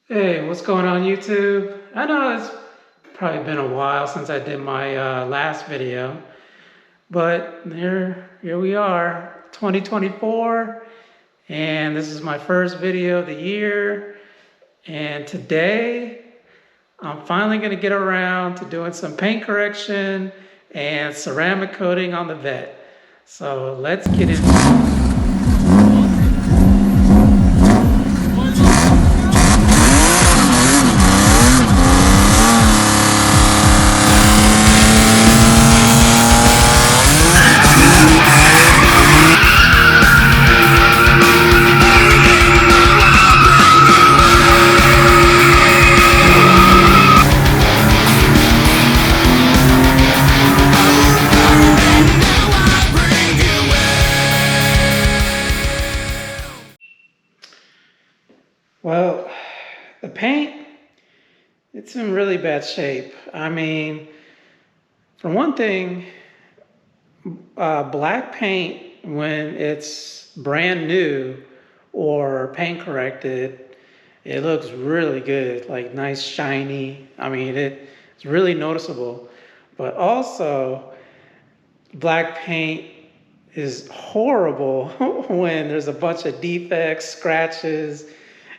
Hey, what's going on YouTube? I know it's probably been a while since I did my last video, but here we are, 2024, and this is my first video of the year. And today, I'm finally going to get around to doing some paint correction and ceramic coating on the Vette. So let's get into it. Well, the paint, it's in really bad shape. I mean, for one thing, black paint, when it's brand new or paint corrected, it looks really good, like nice, shiny. I mean, it's really noticeable. But also, black paint is horrible when there's a bunch of defects, scratches,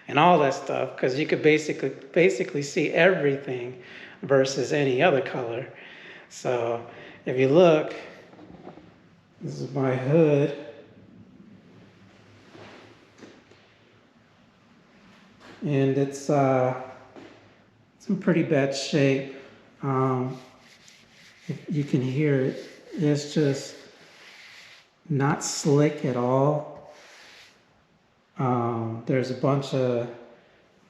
and all that stuff, because you could basically see everything versus any other color. So if you look, this is my hood, and it's in pretty bad shape. You can hear it. It's just not slick at all. There's a bunch of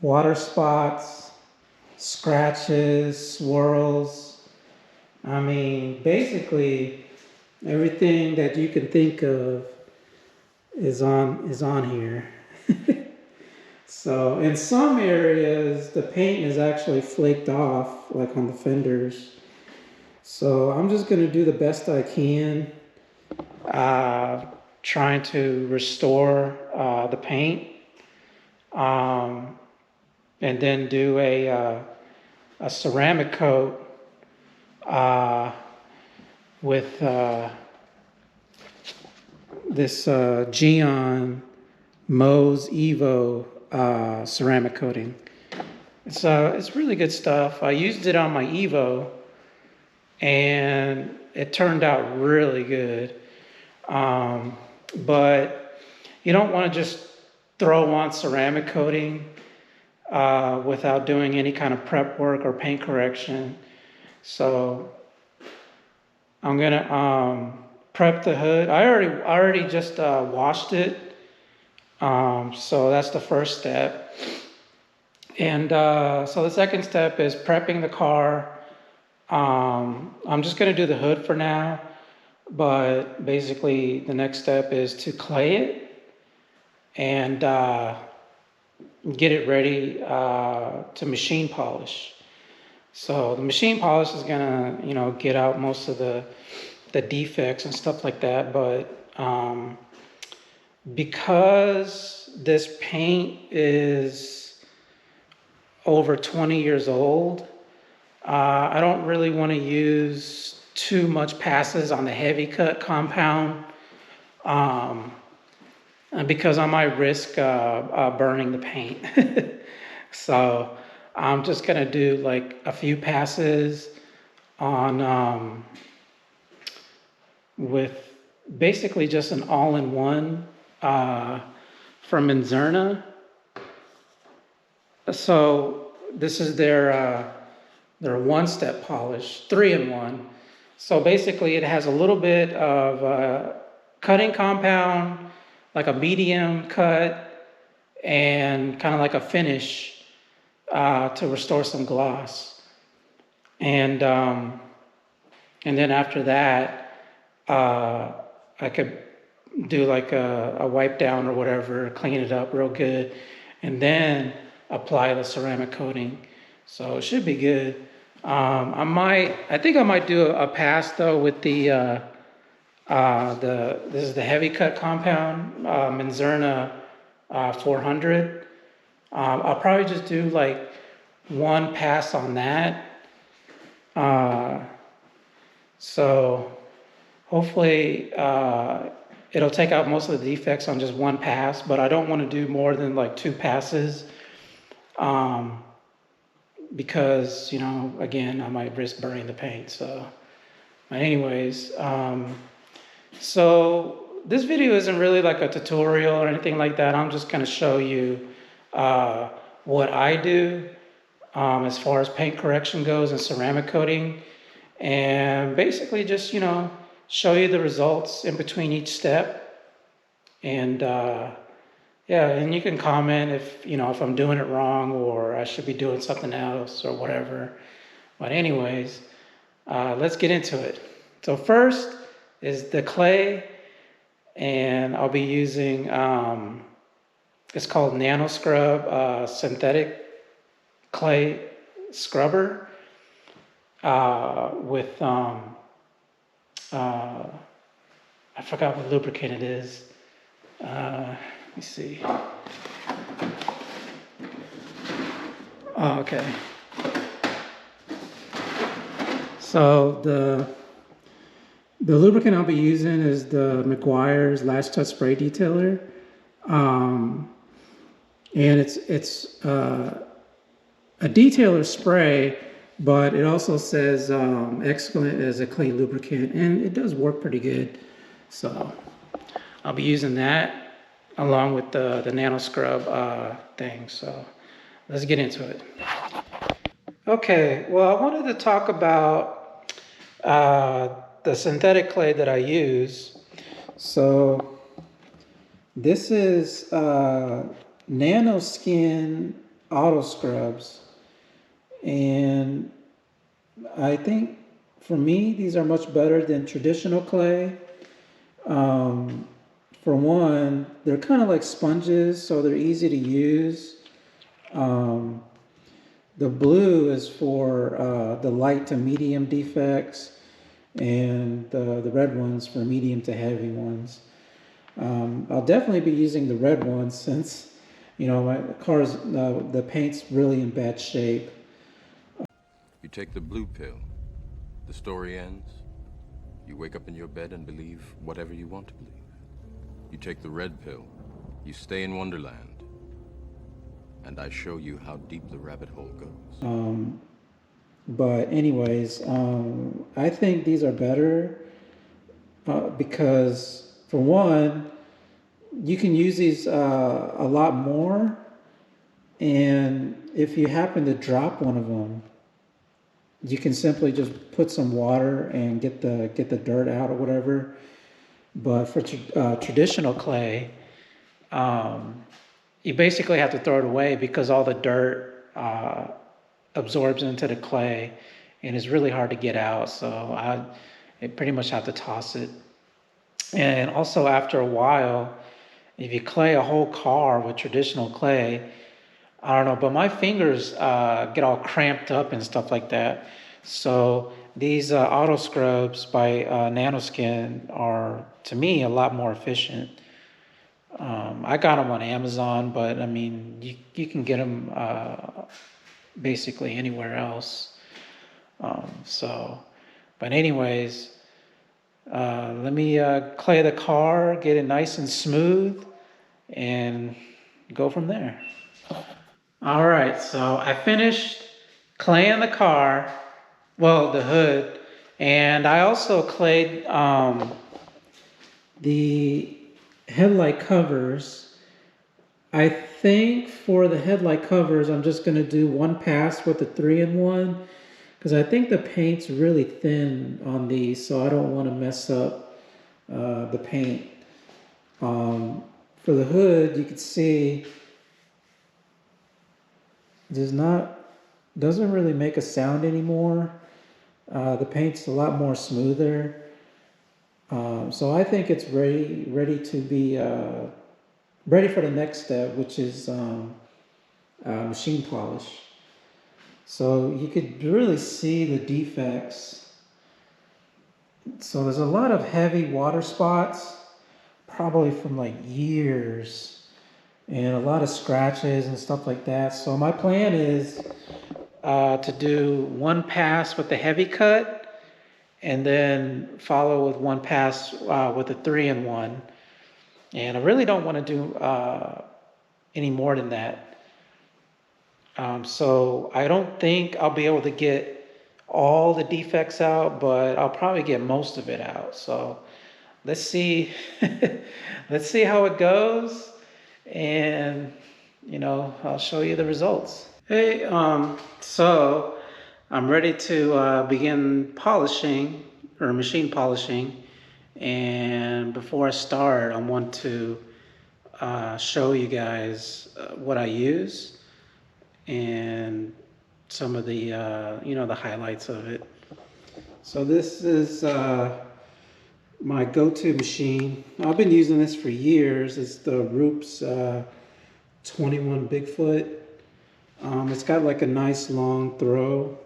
water spots, scratches, swirls. I mean, basically everything that you can think of is on here. So in some areas, the paint is actually flaked off, like on the fenders. So I'm just gonna do the best I can, trying to restore the paint, and then do a ceramic coat with this Gyeon Mohs Evo ceramic coating. It's really good stuff. I used it on my Evo, and it turned out really good. But you don't want to just throw on ceramic coating without doing any kind of prep work or paint correction. So I'm gonna prep the hood. I already just washed it. So that's the first step. And so the second step is prepping the car. I'm just gonna do the hood for now, but basically the next step is to clay it and get it ready to machine polish. So the machine polish is gonna, get out most of the defects and stuff like that. But because this paint is over 20 years old, I don't really want to use too much passes on the heavy cut compound, because I might risk burning the paint. So I'm just gonna do like a few passes on with basically just an all-in-one from Menzerna. So this is their one-step polish, 3-in-1. So basically it has a little bit of cutting compound, like a medium cut, and kind of like a finish to restore some gloss. And then after that, I could do like a wipe down or whatever, clean it up real good, and then apply the ceramic coating. So it should be good. I think I might do a pass though with this is the heavy cut compound, Menzerna 400. I'll probably just do like one pass on that. Uh, so hopefully it'll take out most of the defects on just one pass, but I don't want to do more than like two passes. Because, you know, again, I might risk burning the paint. So, but anyways, so this video isn't really like a tutorial or anything like that. I'm just going to show you what I do as far as paint correction goes and ceramic coating, and basically just, you know, show you the results in between each step. And yeah, and you can comment if, you know, if I'm doing it wrong or I should be doing something else or whatever. But anyways, let's get into it. So first is the clay, and I'll be using, it's called Nanoscrub synthetic clay scrubber with, I forgot what lubricant it is. Let me see. Oh, okay. So the lubricant I'll be using is the Meguiar's Last Touch Spray Detailer, and it's a detailer spray, but it also says excellent as a clay lubricant, and it does work pretty good. So I'll be using that along with the Nanoscrub thing. So let's get into it. Okay, well, I wanted to talk about the synthetic clay that I use. So this is Nanoskin Autoscrubs, and I think for me these are much better than traditional clay. For one, they're kind of like sponges, so they're easy to use. The blue is for the light to medium defects, and the red ones for medium to heavy ones. I'll definitely be using the red ones since, you know, my car's, the paint's really in bad shape. You take the blue pill, the story ends. You wake up in your bed and believe whatever you want to believe. You take the red pill, you stay in Wonderland, and I show you how deep the rabbit hole goes. But anyways, I think these are better because, for one, you can use these a lot more, and if you happen to drop one of them, you can simply just put some water and get the dirt out or whatever. But for traditional clay, you basically have to throw it away because all the dirt absorbs into the clay, and it's really hard to get out. So I pretty much have to toss it. And also, after a while, if you clay a whole car with traditional clay, I don't know, but my fingers get all cramped up and stuff like that. So these auto scrubs by Nanoskin are, to me, a lot more efficient. I got them on Amazon, but I mean, you can get them basically anywhere else. But anyways, let me clay the car, get it nice and smooth, and go from there. All right, so I finished claying the car, well, the hood, and I also clayed the headlight covers. I think for the headlight covers, I'm just going to do one pass with the 3-in-1 because I think the paint's really thin on these, so I don't want to mess up the paint. For the hood, you can see doesn't really make a sound anymore. The paint's a lot more smoother. So I think it's ready to be ready for the next step, which is machine polish. So you could really see the defects. So there's a lot of heavy water spots, probably from like years and a lot of scratches and stuff like that. So my plan is to do one pass with the heavy cut and then follow with one pass with a 3-in-1. And I really don't want to do any more than that. So I don't think I'll be able to get all the defects out, but I'll probably get most of it out. So let's see, let's see how it goes, and I'll show you the results. Hey, so I'm ready to begin polishing or machine polishing, and before I start, I want to show you guys what I use and some of the the highlights of it. So this is my go-to machine. I've been using this for years. It's the Roops 21 Bigfoot. It's got like a nice long throw.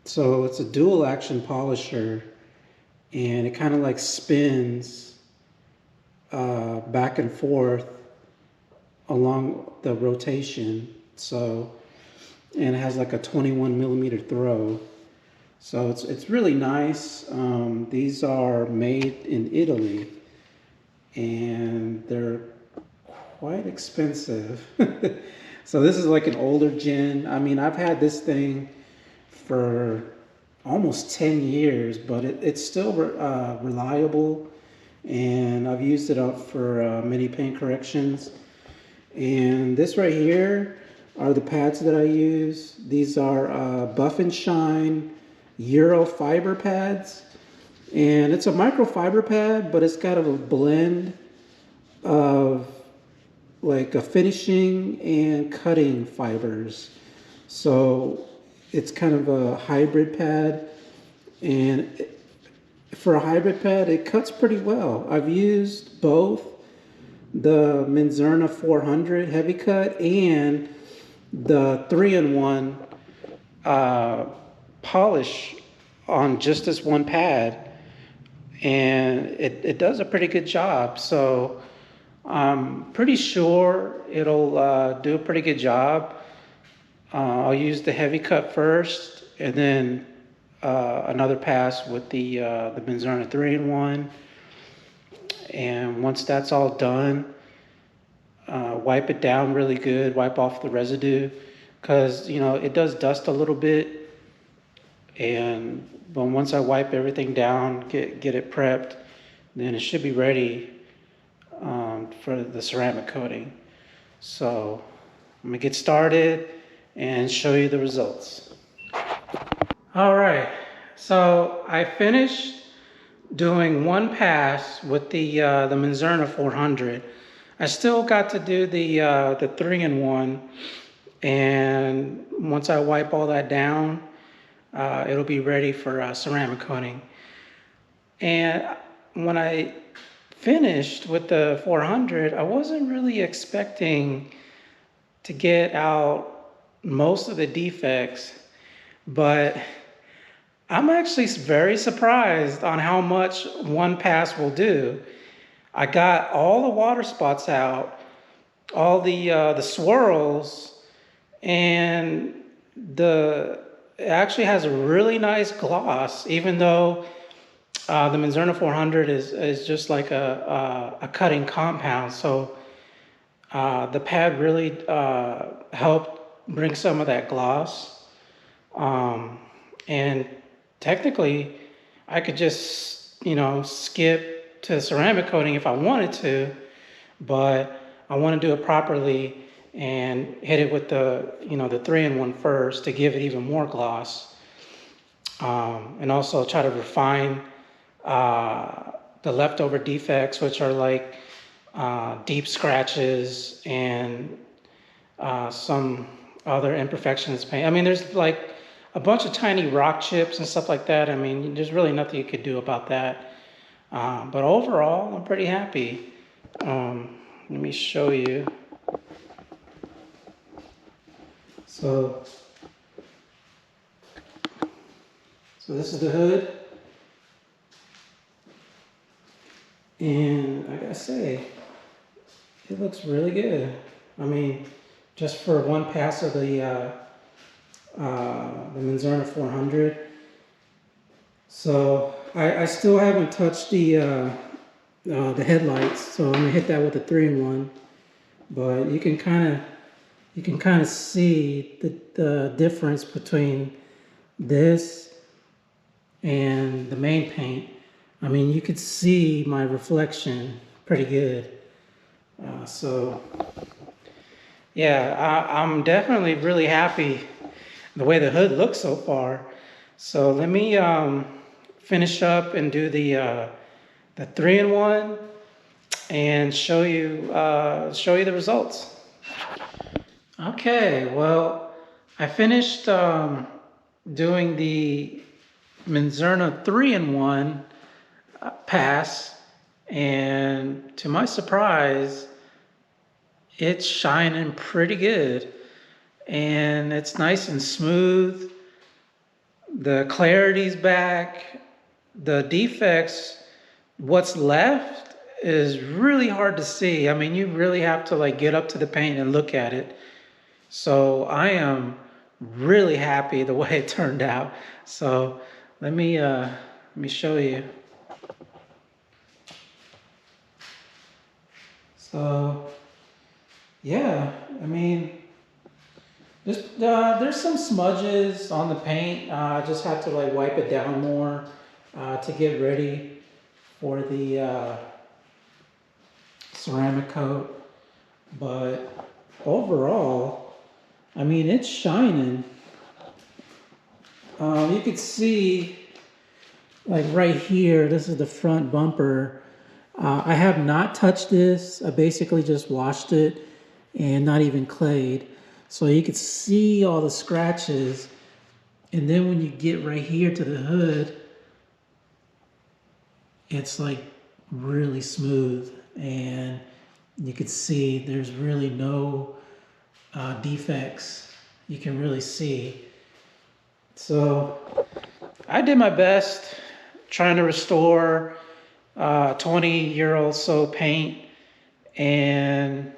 So it's a dual action polisher, and it kind of like spins back and forth along the rotation. So, and it has like a 21 millimeter throw. So it's really nice. These are made in Italy, and they're quite expensive. So this is like an older gen. I mean, I've had this thing for almost 10 years, but it's still reliable, and I've used it up for many paint corrections. And this right here are the pads that I use. These are Buff and Shine Euro fiber pads, and it's a microfiber pad, but it's got a blend of like a finishing and cutting fibers. So it's kind of a hybrid pad, and for a hybrid pad, it cuts pretty well. I've used both the Menzerna 400 heavy cut and the 3-in-1 polish on just this one pad, and it does a pretty good job. So I'm pretty sure it'll do a pretty good job. I'll use the heavy cut first, and then another pass with the Menzerna 3-in-1. And once that's all done, wipe it down really good, wipe off the residue, because it does dust a little bit. But once I wipe everything down, get it prepped, then it should be ready for the ceramic coating. So I'm gonna get started and show you the results. All right, so I finished doing one pass with the Menzerna 400. I still got to do the 3-in-1, and once I wipe all that down, it'll be ready for ceramic coating. And when I finished with the 400, I wasn't really expecting to get out most of the defects, but I'm actually very surprised on how much one pass will do. I got all the water spots out, all the swirls, and it actually has a really nice gloss, even though the Menzerna 400 is just like a cutting compound. So the pad really helped bring some of that gloss. And technically, I could just, skip to ceramic coating if I wanted to, but I want to do it properly and hit it with the 3-in-1 first to give it even more gloss. And also try to refine the leftover defects, which are like deep scratches and some other imperfections in paint. I mean, there's like a bunch of tiny rock chips and stuff like that. I mean, there's really nothing you could do about that. But overall, I'm pretty happy. Let me show you. So this is the hood. And I gotta say, it looks really good. I mean, just for one pass of the Menzerna 400. So I still haven't touched the headlights, so I'm gonna hit that with a 3-in-1. But you can kind of see the difference between this and the main paint. I mean, you could see my reflection pretty good. So yeah, I'm definitely really happy the way the hood looks so far. So let me finish up and do the 3-in-1 and show you the results. Okay, well, I finished doing the Menzerna 3-in-1 pass, and to my surprise, it's shining pretty good, and it's nice and smooth. The clarity's back. The defects, what's left is really hard to see. I mean, you really have to like get up to the paint and look at it. So I am really happy the way it turned out. So let me show you. So yeah, I mean, there's some smudges on the paint. I just have to like wipe it down more to get ready for the ceramic coat. But overall, I mean, it's shining. You can see like right here, this is the front bumper. I have not touched this. I basically just washed it and not even clayed. So you can see all the scratches. And then when you get right here to the hood, it's like really smooth. And you can see there's really no defects. You can really see. So I did my best trying to restore 20-year-old so paint, and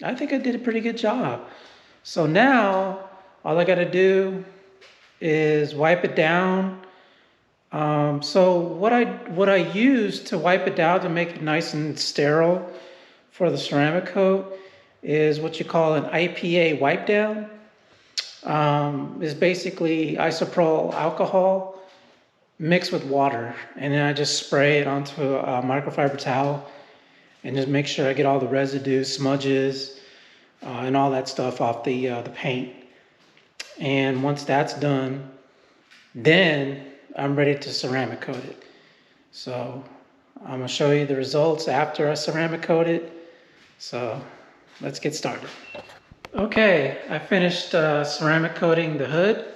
I think I did a pretty good job. So now all I got to do is wipe it down. So what I use to wipe it down to make it nice and sterile for the ceramic coat is what you call an IPA wipe down. Is basically isopropyl alcohol mixed with water, and then I just spray it onto a microfiber towel and just make sure I get all the residue, smudges, and all that stuff off the paint. And once that's done, then I'm ready to ceramic coat it. So I'm gonna show you the results after I ceramic coat it. So let's get started. Okay, I finished ceramic coating the hood,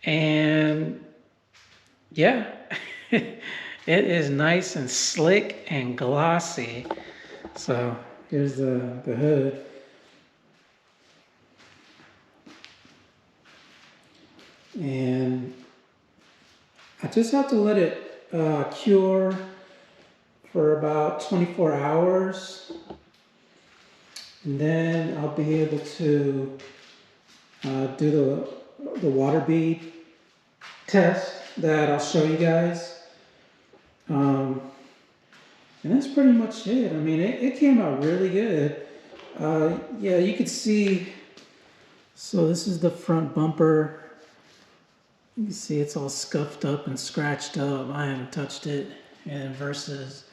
and yeah, it is nice and slick and glossy. So here's the hood. And I just have to let it cure for about 24 hours. And then I'll be able to do the water bead test that I'll show you guys. And that's pretty much it. I mean, it came out really good. Yeah, you could see, so this is the front bumper. You can see it's all scuffed up and scratched up. I haven't touched it. And versus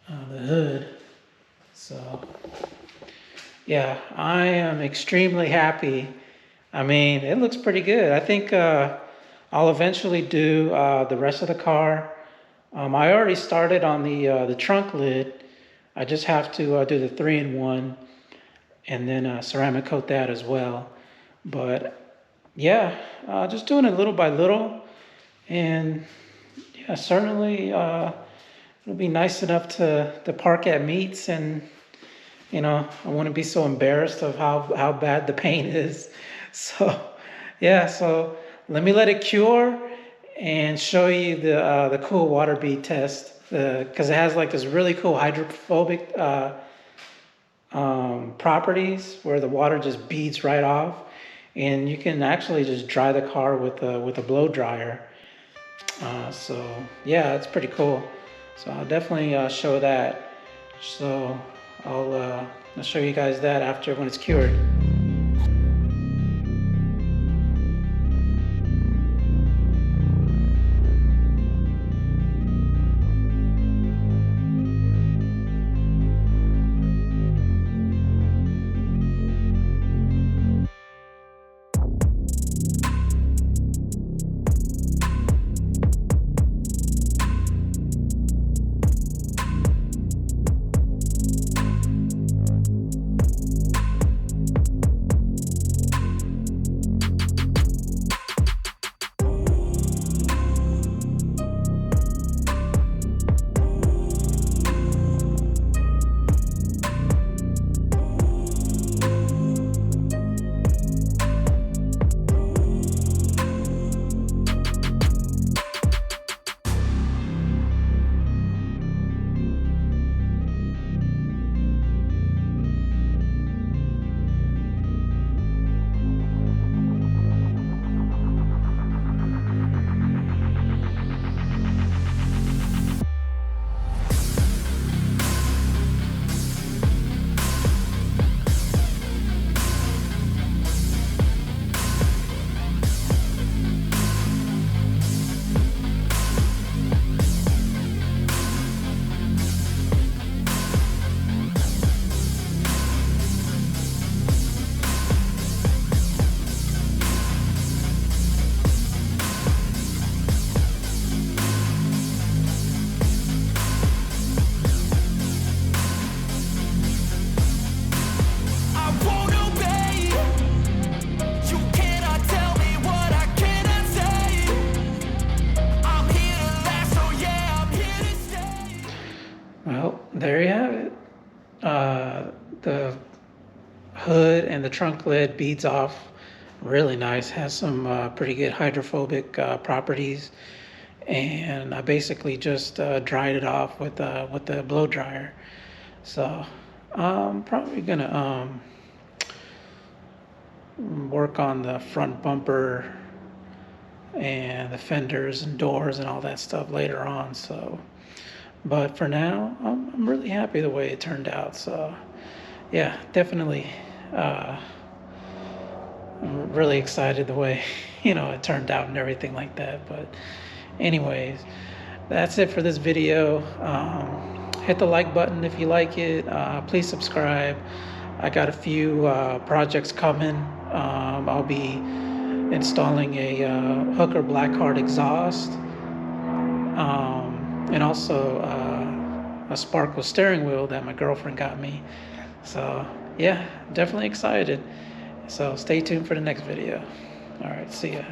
the hood. So yeah, I am extremely happy. I mean, it looks pretty good. I think I'll eventually do the rest of the car. I already started on the trunk lid. I just have to do the 3-in-1 and then ceramic coat that as well. But yeah, just doing it little by little. And yeah, certainly it'll be nice enough to park at meets, and you know, I wouldn't be so embarrassed of how bad the paint is. So yeah, so let me let it cure and show you the cool water bead test, because it has like this really cool hydrophobic properties where the water just beads right off, and you can actually just dry the car with a blow dryer. So yeah, it's pretty cool. So I'll definitely show that. So I'll show you guys that after when it's cured. Well, there you have it. The hood and the trunk lid beads off really nice. Has some pretty good hydrophobic properties, and I basically just dried it off with the blow dryer. So I'm probably gonna work on the front bumper and the fenders and doors and all that stuff later on. So, but for now, I'm really happy the way it turned out. So, yeah, definitely. I'm really excited the way it turned out and everything like that. But, anyways, that's it for this video. Hit the like button if you like it. Please subscribe. I got a few projects coming. I'll be installing a Hooker Blackheart exhaust, and also a sparkle steering wheel that my girlfriend got me. So yeah, definitely excited. So stay tuned for the next video. All right, see ya.